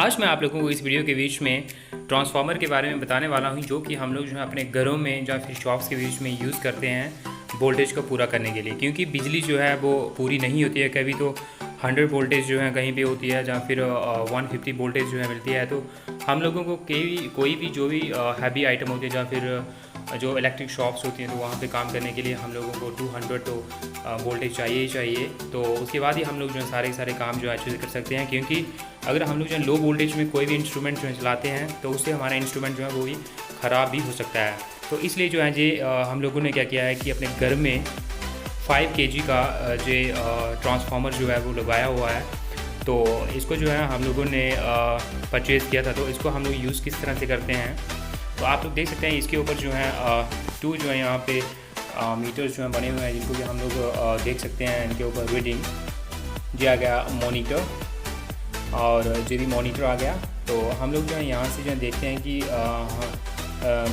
आज मैं आप लोगों को इस वीडियो के बीच में ट्रांसफार्मर के बारे में बताने वाला हूँ, जो कि हम लोग जो है अपने घरों में या फिर शॉप्स के बीच में यूज़ करते हैं वोल्टेज को पूरा करने के लिए। क्योंकि बिजली जो है वो पूरी नहीं होती है, कभी तो 100 वोल्टेज जो है कहीं पे होती है, या फिर 150 वोल्टेज जो है मिलती है। तो हम लोगों को कोई भी जो भी हैवी आइटम होती है या फिर जो इलेक्ट्रिक शॉप्स होती हैं, तो वहाँ पे काम करने के लिए हम लोगों को 200 तो वोल्टेज चाहिए ही चाहिए। तो उसके बाद ही हम लोग जो है सारे काम जो है अच्छे से कर सकते हैं। क्योंकि अगर हम लोग जो है लो वोल्टेज में कोई भी इंस्ट्रूमेंट जो है चलाते हैं, तो उससे हमारा इंस्ट्रूमेंट जो है वो भी ख़राब भी हो सकता है। तो इसलिए जो है ये हम लोगों ने क्या किया है कि अपने घर में 5 kg का जो ट्रांसफार्मर जो है वो लगाया हुआ है। तो इसको जो है हम लोगों ने परचेज़ किया था। तो इसको हम लोग यूज़ किस तरह से करते हैं, तो आप लोग देख सकते हैं इसके ऊपर जो है 2 जो है यहाँ पे मीटर्स जो हैं बने हुए हैं, जिनको कि हम लोग देख सकते हैं। इनके ऊपर रीडिंग जी आ गया मॉनिटर, और जो भी मॉनिटर आ गया। तो हम लोग जो है यहाँ से जो है देखते हैं कि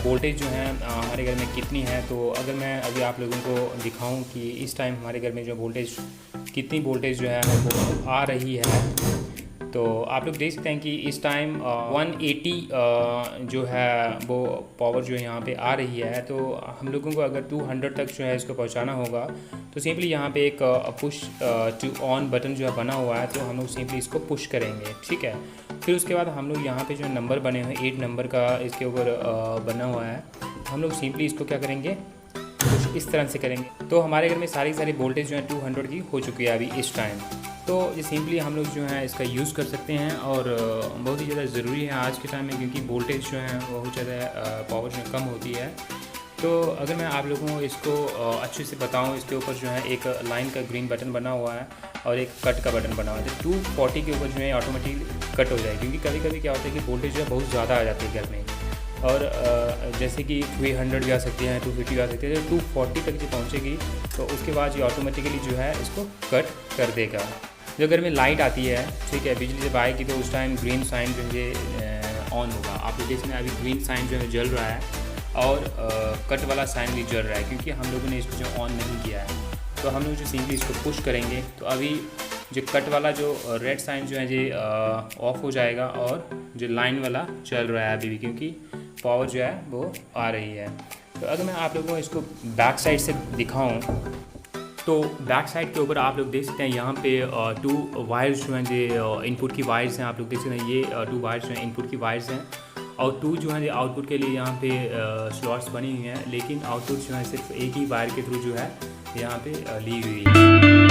वोल्टेज जो है हमारे घर में कितनी है। तो अगर मैं अभी आप लोगों को दिखाऊं कि इस टाइम हमारे घर में जो वोल्टेज कितनी वोल्टेज जो है वो आ रही है, तो आप लोग देख सकते हैं कि इस टाइम 180 जो है वो पावर जो है यहाँ पे आ रही है। तो हम लोगों को अगर 200 तक जो है इसको पहुँचाना होगा, तो सिंपली यहाँ पे एक पुश टू ऑन बटन जो है बना हुआ है। तो हम लोग सिंपली इसको पुश करेंगे, ठीक है। फिर उसके बाद हम लोग यहाँ पे जो नंबर बने हुए हैं, 8 नंबर का इसके ऊपर बना हुआ है। हम लोग सिंपली इसको क्या करेंगे, कुछ इस तरह से करेंगे। तो हमारे घर में सारी वोल्टेज जो है 200 की हो चुकी है अभी इस टाइम। तो ये सिंपली हम लोग जो है इसका यूज़ कर सकते हैं, और बहुत ही ज़्यादा ज़रूरी है आज के टाइम में, क्योंकि वोल्टेज जो है बहुत ज़्यादा पावर जो कम होती है। तो अगर मैं आप लोगों को इसको अच्छे से बताऊं, इसके ऊपर जो है एक लाइन का ग्रीन बटन बना हुआ है और एक कट का बटन बना हुआ है। तो 240 के ऊपर जो है ऑटोमेटिकली कट हो जाए, क्योंकि कभी कभी क्या होता है कि वोल्टेज जो है बहुत ज़्यादा आ जाती है घर में, और जैसे कि 300 भी आ सकती है, 250 भी आ सकती है। तो 240 तक जो पहुँचेगी, तो उसके बाद ये ऑटोमेटिकली जो है इसको कट कर देगा। जो घर में लाइट आती है, ठीक है, बिजली जब आएगी, तो उस टाइम ग्रीन साइन जो है ऑन होगा। आप लोग देखें अभी ग्रीन साइन जो है जल रहा है, और कट वाला साइन भी जल रहा है, क्योंकि हम लोगों ने इसको जो ऑन नहीं किया है। तो हम लोग जो सिंपली इसको पुश करेंगे, तो अभी जो कट वाला जो रेड साइन जो है ये ऑफ हो जाएगा, और जो लाइन वाला चल रहा है अभी भी, क्योंकि पावर जो है वो आ रही है। तो अगर मैं आप लोगों को इसको बैक साइड से दिखाऊं, तो बैक साइड के ऊपर आप लोग देख सकते हैं यहाँ पे 2 वायर्स जो हैं, जो इनपुट की वायर्स हैं। आप लोग देख सकते हैं ये 2 वायर्स जो हैं इनपुट की वायर्स हैं, और 2 जो हैं आउटपुट के लिए यहाँ पे स्लॉट्स बनी हुई हैं। लेकिन आउटपुट जो है सिर्फ एक ही वायर के थ्रू जो है यहाँ पे ली हुई है।